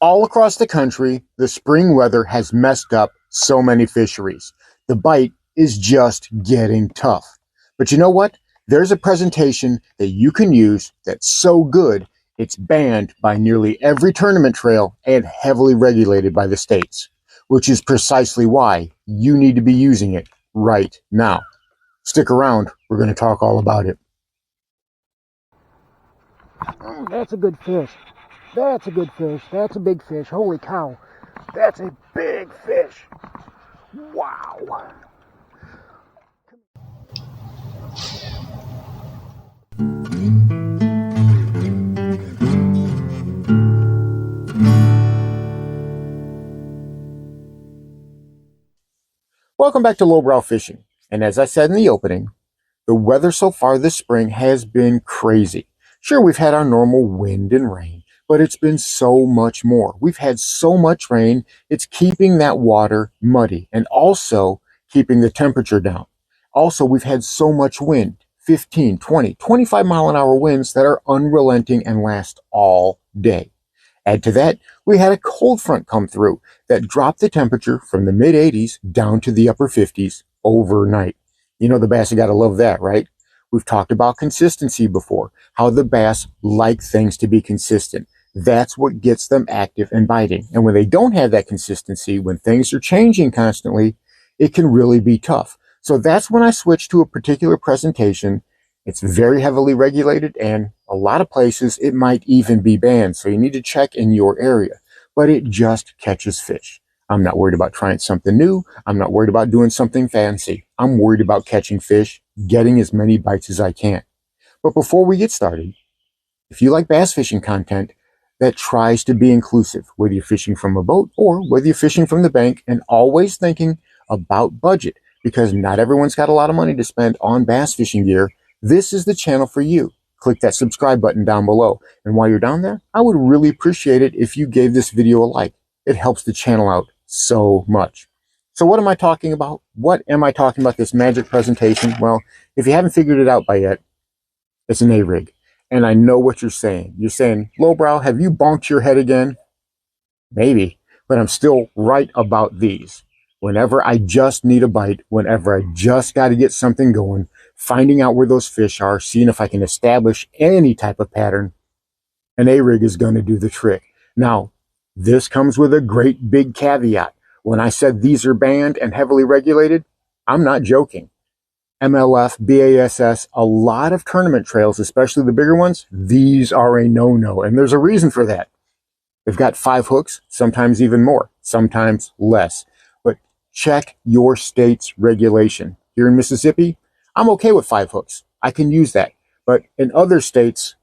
All across the country, the spring weather has messed up so many fisheries. The bite is just getting tough. But you know what? There's a presentation that you can use that's so good, it's banned by nearly every tournament trail and heavily regulated by the states, which is precisely why you need to be using it right now. Stick around, we're going to talk all about it. That's a good fish. That's a good fish. That's a big fish. Holy cow. That's a big fish. Wow. Welcome back to Lowbrow Fishing. And as I said in the opening, the weather so far this spring has been crazy. Sure, we've had our normal wind and rain, but it's been so much more. We've had so much rain, it's keeping that water muddy and also keeping the temperature down. Also, we've had so much wind, 15, 20, 25 mile an hour winds that are unrelenting and last all day. Add to that, we had a cold front come through that dropped the temperature from the mid 80s down to the upper 50s overnight. You know the bass, you gotta love that, right? We've talked about consistency before, how the bass like things to be consistent. That's what gets them active and biting. And when they don't have that consistency, when things are changing constantly, it can really be tough. So that's when I switched to a particular presentation. It's very heavily regulated, and a lot of places it might even be banned. So you need to check in your area, but it just catches fish. I'm not worried about trying something new. I'm not worried about doing something fancy. I'm worried about catching fish, getting as many bites as I can. But before we get started, if you like bass fishing content that tries to be inclusive, whether you're fishing from a boat or whether you're fishing from the bank, and always thinking about budget, because not everyone's got a lot of money to spend on bass fishing gear, this is the channel for you. Click that subscribe button down below. And while you're down there, I would really appreciate it if you gave this video a like. It helps the channel out so much. So what am I talking about? What am I talking about this magic presentation? Well, if you haven't figured it out by yet, it's an A-rig. And I know what you're saying. You're saying, Lowbrow, have you bonked your head again? Maybe, but I'm still right about these. Whenever I just need a bite, whenever I just got to get something going, finding out where those fish are, seeing if I can establish any type of pattern, an A-rig is going to do the trick. Now, this comes with a great big caveat. When I said these are banned and heavily regulated, I'm not joking. MLF, BASS, a lot of tournament trails, especially the bigger ones, these are a no-no. And there's a reason for that. They've got 5 hooks, sometimes even more, sometimes less. But check your state's regulation. Here in Mississippi, I'm okay with 5 hooks. I can use that. But in other states,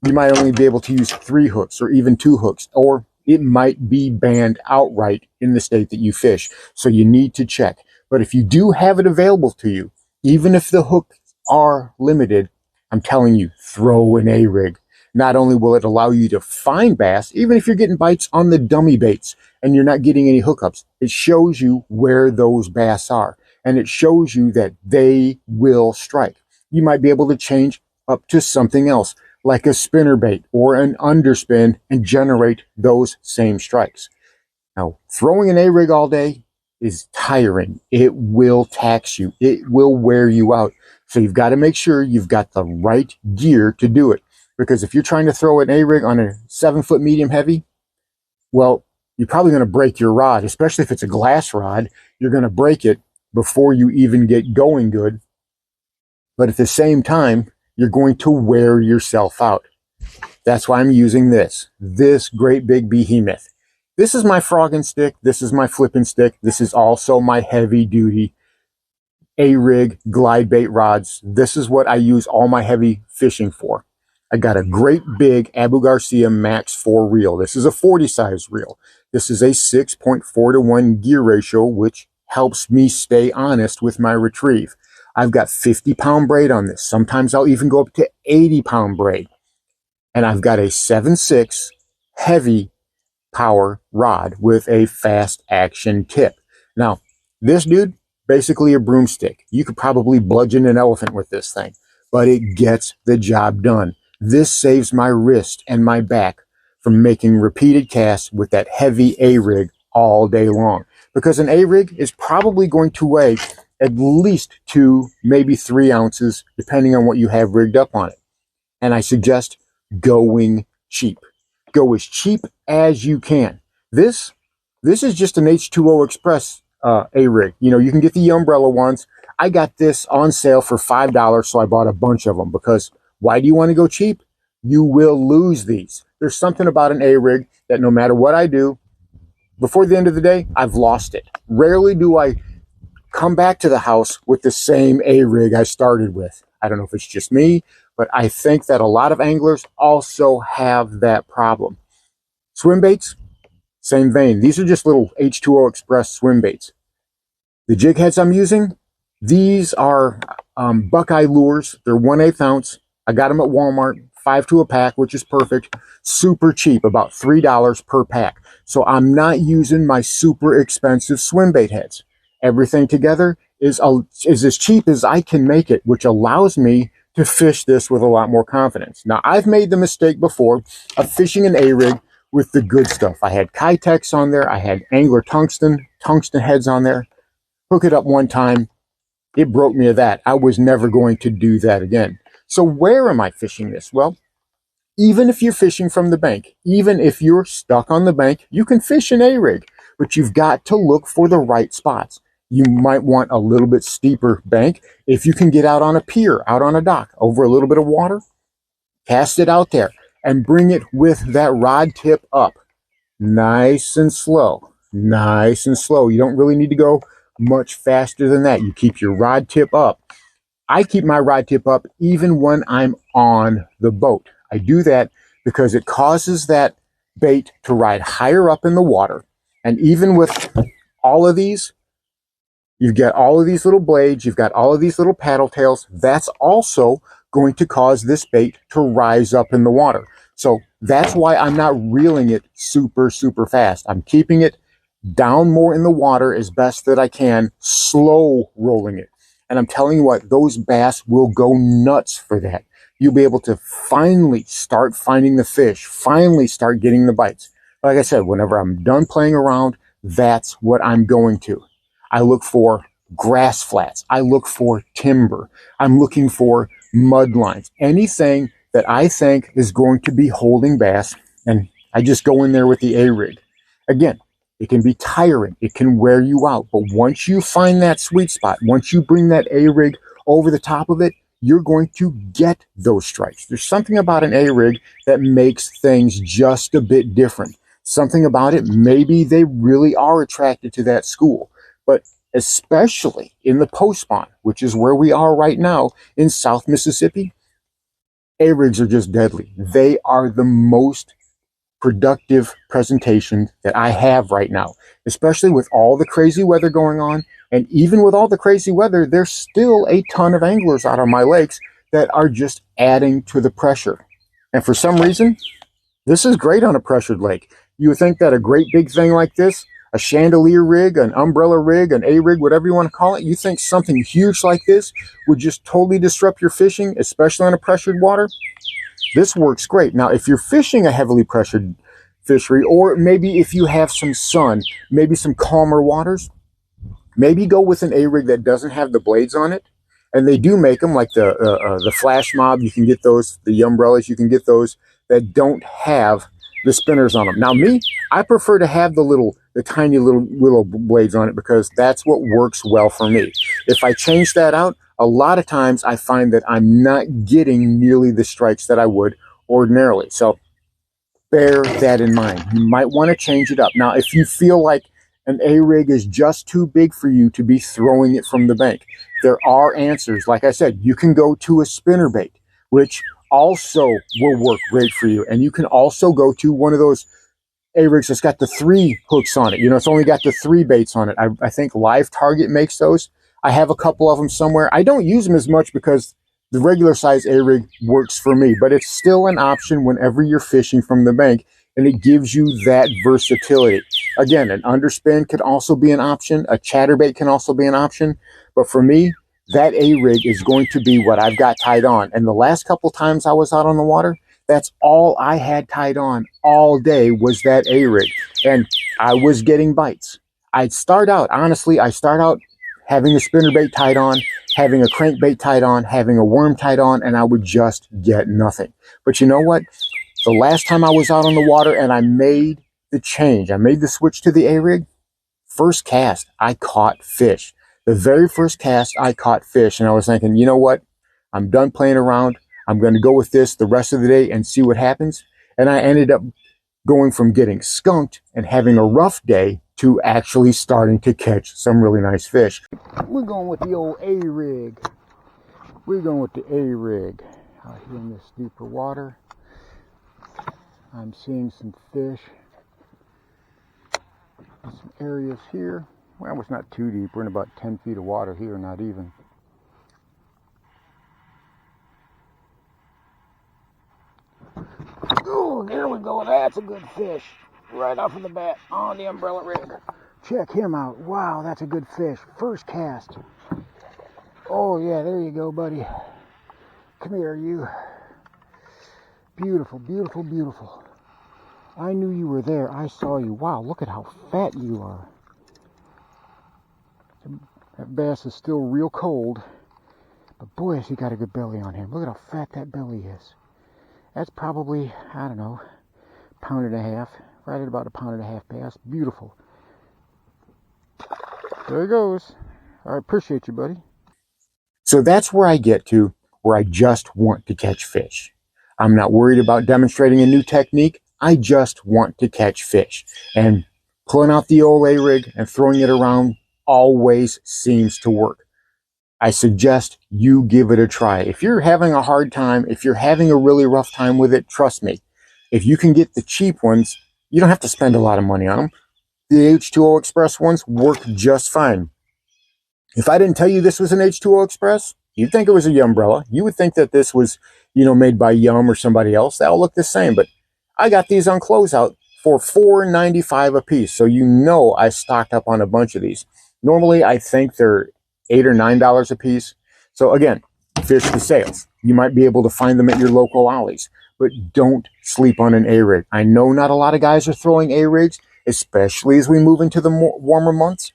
you might only be able to use 3 hooks or even 2 hooks, or it might be banned outright in the state that you fish. So you need to check. But if you do have it available to you, even if the hooks are limited, I'm telling you, throw an A-rig. Not only will it allow you to find bass, even if you're getting bites on the dummy baits and you're not getting any hookups, it shows you where those bass are. And it shows you that they will strike. You might be able to change up to something else, like a spinnerbait or an underspin, and generate those same strikes. Now, throwing an A-rig all day is tiring. It will tax you. It will wear you out. So you've got to make sure you've got the right gear to do it. Because if you're trying to throw an A-rig on a 7-foot medium heavy, well, you're probably going to break your rod, especially if it's a glass rod. You're going to break it before you even get going good. But at the same time, you're going to wear yourself out. That's why I'm using this great big behemoth. This is my frogging stick. This is my flipping stick. This is also my heavy duty A-rig glide bait rods. This is what I use all my heavy fishing for. I got a great big Abu Garcia Max 4 reel. This is a 40 size reel. This is a 6.4-to-1 gear ratio, which helps me stay honest with my retrieve. I've got 50-pound braid on this. Sometimes I'll even go up to 80-pound braid. And I've got a 7.6 heavy power rod with a fast action tip. Now, this dude, basically a broomstick. You could probably bludgeon an elephant with this thing, but it gets the job done. This saves my wrist and my back from making repeated casts with that heavy A-rig all day long. Because an A-rig is probably going to weigh at least 2, maybe 3 ounces, depending on what you have rigged up on it. And I suggest going cheap. Go as cheap as you can. This is just an H2O Express A-rig. You know, you can get the umbrella ones. I got this on sale for $5, so I bought a bunch of them. Because why do you want to go cheap? You will lose these. There's something about an A-rig that no matter what I do, before the end of the day, I've lost it. Rarely do I come back to the house with the same A-rig I started with. I don't know if it's just me, but I think that a lot of anglers also have that problem. Swim baits, same vein. These are just little H2O Express swim baits. The jig heads I'm using, these are Buckeye lures. They're 1/8 ounce. I got them at Walmart, 5 to a pack, which is perfect. Super cheap, about $3 per pack. So I'm not using my super expensive swim bait heads. Everything together is as cheap as I can make it, which allows me to fish this with a lot more confidence. Now, I've made the mistake before of fishing an A-rig with the good stuff. I had Kitex on there. I had Angler tungsten heads on there. Hook it up one time. It broke me of that. I was never going to do that again. So where am I fishing this? Well, even if you're fishing from the bank, even if you're stuck on the bank, you can fish an A-rig, but you've got to look for the right spots. You might want a little bit steeper bank. If you can get out on a pier, out on a dock, over a little bit of water, cast it out there and bring it with that rod tip up. Nice and slow. Nice and slow. You don't really need to go much faster than that. You keep your rod tip up. I keep my rod tip up even when I'm on the boat. I do that because it causes that bait to ride higher up in the water. And even with all of these, you've got all of these little blades, you've got all of these little paddle tails. That's also going to cause this bait to rise up in the water. So that's why I'm not reeling it super, super fast. I'm keeping it down more in the water as best that I can, slow rolling it. And I'm telling you what, those bass will go nuts for that. You'll be able to finally start finding the fish, finally start getting the bites. Like I said, whenever I'm done playing around, that's what I'm going to. I look for grass flats. I look for timber. I'm looking for mud lines. Anything that I think is going to be holding bass, and I just go in there with the A-rig. Again, it can be tiring. It can wear you out. But once you find that sweet spot, once you bring that A-rig over the top of it, you're going to get those strikes. There's something about an A-rig that makes things just a bit different. Something about it, maybe they really are attracted to that school. But especially in the post spawn, which is where we are right now in South Mississippi, A-rigs are just deadly. They are the most productive presentation that I have right now, especially with all the crazy weather going on. And even with all the crazy weather, there's still a ton of anglers out on my lakes that are just adding to the pressure. And for some reason, this is great on a pressured lake. You would think that a great big thing like this, a chandelier rig, an umbrella rig, an A-rig, whatever you want to call it, you think something huge like this would just totally disrupt your fishing, especially on a pressured water? This works great. Now, if you're fishing a heavily pressured fishery, or maybe if you have some sun, maybe some calmer waters, maybe go with an A-rig that doesn't have the blades on it. And they do make them, like the Flash Mob, you can get those, the umbrellas, you can get those that don't have the spinners on them. Now me, I prefer to have the tiny little blades on it because that's what works well for me. If I change that out, a lot of times I find that I'm not getting nearly the strikes that I would ordinarily. So bear that in mind. You might want to change it up. Now, if you feel like an A-rig is just too big for you to be throwing it from the bank, there are answers. Like I said, you can go to a spinnerbait, which also will work great for you. And you can also go to one of those A-rigs that's got the 3 hooks on it. You know, it's only got the 3 baits on it. I think Live Target makes those. I have a couple of them somewhere. I don't use them as much because the regular size A-rig works for me, but it's still an option whenever you're fishing from the bank, and it gives you that versatility. Again, an underspin could also be an option. A chatterbait can also be an option. But for me, that A-rig is going to be what I've got tied on. And the last couple times I was out on the water, That's all I had tied on all day was that A-rig. And I was getting bites. I start out having a spinnerbait tied on, having a crankbait tied on, having a worm tied on, and I would just get nothing. But you know what? The last time I was out on the water and I made the change, I made the switch to the A-rig, first cast, I caught fish. The very first cast, I caught fish, and I was thinking, you know what? I'm done playing around. I'm going to go with this the rest of the day and see what happens. And I ended up going from getting skunked and having a rough day to actually starting to catch some really nice fish. We're going with the old A-rig. We're going with the A-rig. Out here in this deeper water, I'm seeing some fish. Some areas here. Well, it's not too deep. We're in about 10 feet of water here, not even. Oh, there we go. That's a good fish. Right off of the bat on the umbrella rig. Check him out. Wow, that's a good fish. First cast. Oh, yeah, there you go, buddy. Come here, you. Beautiful, beautiful, beautiful. I knew you were there. I saw you. Wow, look at how fat you are. That bass is still real cold. But boy, has he got a good belly on him. Look at how fat that belly is. That's probably, I don't know, pound and a half. Right at about a pound and a half bass. Beautiful. There he goes. I appreciate you, buddy. So that's where I get to, where I just want to catch fish. I'm not worried about demonstrating a new technique. I just want to catch fish. And pulling out the old A-rig and throwing it around always seems to work. I suggest you give it a try. If you're having a hard time, if you're having a really rough time with it, trust me, if you can get the cheap ones, you don't have to spend a lot of money on them. The H2O Express ones work just fine. If I didn't tell you this was an H2O Express, you'd think it was a Yumbrella. You would think that this was, made by Yum or somebody else. They all look the same, but I got these on closeout for $4.95 a piece. So I stocked up on a bunch of these. Normally, I think they're $8 or $9 a piece. So again, fish the sales. You might be able to find them at your local Ollies, but don't sleep on an A-rig. I know not a lot of guys are throwing A-rigs, especially as we move into the warmer months.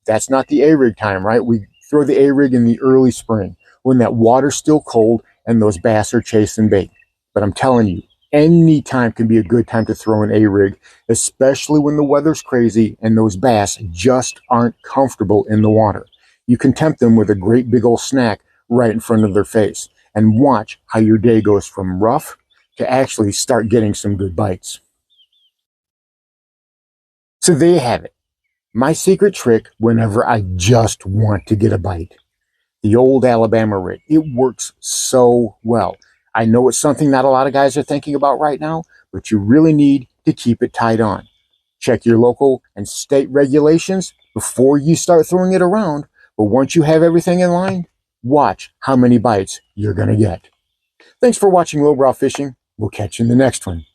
That's not the A-rig time, right? We throw the A-rig in the early spring when that water's still cold and those bass are chasing bait. But I'm telling you, any time can be a good time to throw an A-rig, especially when the weather's crazy and those bass just aren't comfortable in the water. You can tempt them with a great big old snack right in front of their face and watch how your day goes from rough to actually start getting some good bites. So there you have it. My secret trick whenever I just want to get a bite. The old Alabama rig. It works so well. I know it's something not a lot of guys are thinking about right now, but you really need to keep it tied on. Check your local and state regulations before you start throwing it around, but once you have everything in line, watch how many bites you're going to get. Thanks for watching Lowbrow Fishing. We'll catch you in the next one.